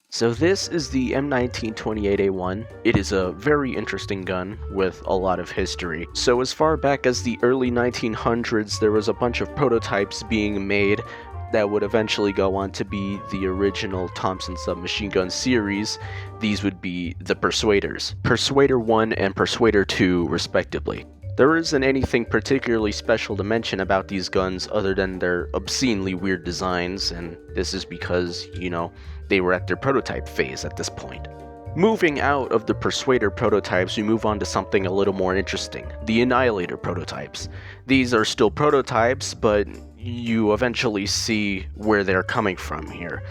So this is the M1928A1. It is a very interesting gun with a lot of history. So as far back as the early 1900s, there was a bunch of prototypes being made that would eventually go on to be the original Thompson submachine gun series. These would be the Persuaders. Persuader 1 and Persuader 2 respectively. There isn't anything particularly special to mention about these guns other than their obscenely weird designs, and this is because, they were at their prototype phase at this point. Moving out of the Persuader prototypes, we move on to something a little more interesting, the Annihilator prototypes. These are still prototypes, but you eventually see where they're coming from here.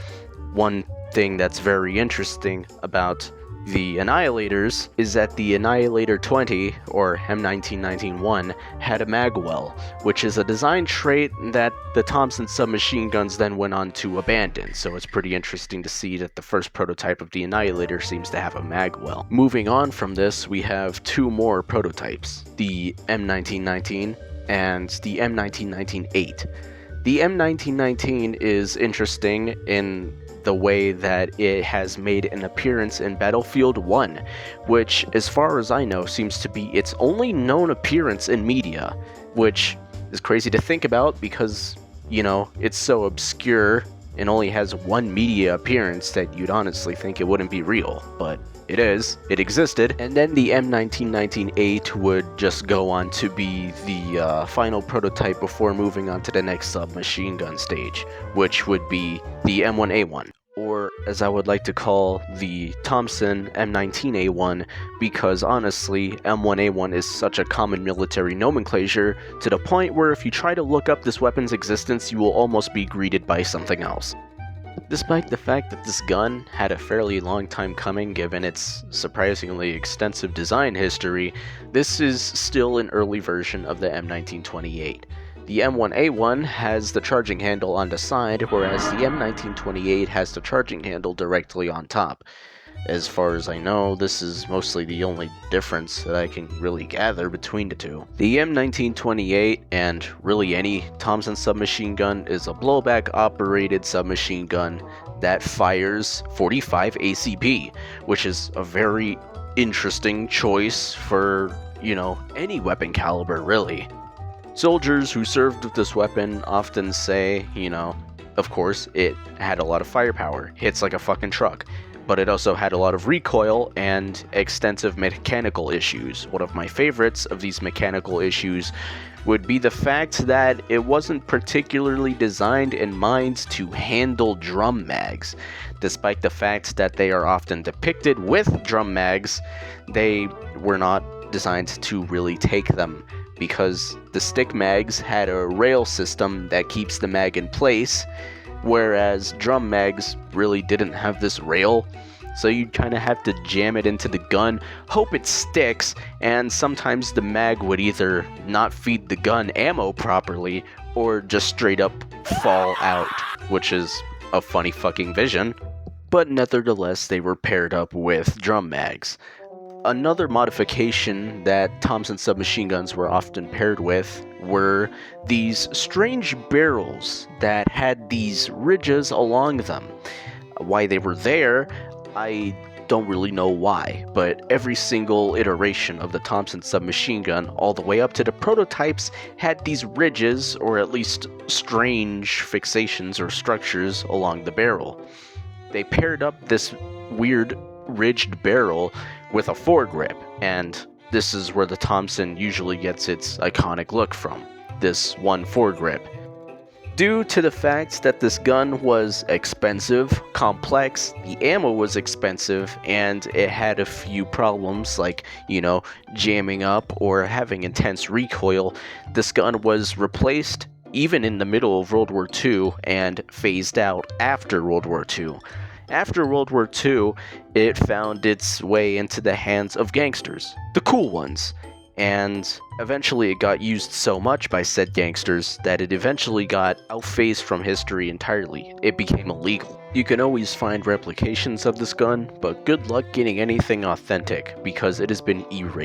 One thing that's very interesting about the Annihilators is that the Annihilator 20, or M1919-1, had a magwell, which is a design trait that the Thompson submachine guns then went on to abandon, so it's pretty interesting to see that the first prototype of the Annihilator seems to have a magwell. Moving on from this, we have two more prototypes, the M1919 and the M1919-8. The M1919 is interesting in the way that it has made an appearance in Battlefield 1, which, as far as I know, seems to be its only known appearance in media, which is crazy to think about because, it's so obscure and only has one media appearance that you'd honestly think it wouldn't be real, but it is. It existed. And then the M1919-8 would just go on to be the final prototype before moving on to the next submachine gun stage, which would be the M1A1, or as I would like to call the Thompson M19A1, because honestly, M1A1 is such a common military nomenclature to the point where if you try to look up this weapon's existence, you will almost be greeted by something else. Despite the fact that this gun had a fairly long time coming given its surprisingly extensive design history, this is still an early version of the M1928. The M1A1 has the charging handle on the side, whereas the M1928 has the charging handle directly on top. As far as I know, this is mostly the only difference that I can really gather between the two. The M1928, and really any Thompson submachine gun, is a blowback operated submachine gun that fires 45 ACP, which is a very interesting choice for, any weapon caliber really. Soldiers who served with this weapon often say, of course, it had a lot of firepower, hits like a fucking truck, but it also had a lot of recoil and extensive mechanical issues. One of my favorites of these mechanical issues would be the fact that it wasn't particularly designed in mind to handle drum mags. Despite the fact that they are often depicted with drum mags, they were not designed to really take them, because the stick mags had a rail system that keeps the mag in place, whereas drum mags really didn't have this rail, so you kind of have to jam it into the gun, hope it sticks, and sometimes the mag would either not feed the gun ammo properly, or just straight up fall out, which is a funny fucking vision. But nevertheless, they were paired up with drum mags. Another modification that Thompson submachine guns were often paired with were these strange barrels that had these ridges along them. Why they were there, I don't really know why, but every single iteration of the Thompson submachine gun, all the way up to the prototypes, had these ridges, or at least strange fixations or structures along the barrel. They paired up this weird ridged barrel with a foregrip, and this is where the Thompson usually gets its iconic look from, this one foregrip. Due to the fact that this gun was expensive, complex, the ammo was expensive, and it had a few problems like, jamming up or having intense recoil, this gun was replaced even in the middle of World War II and phased out after World War II. After World War II, it found its way into the hands of gangsters, the cool ones, and eventually it got used so much by said gangsters that it eventually got outphased from history entirely. It became illegal. You can always find replications of this gun, but good luck getting anything authentic because it has been erased.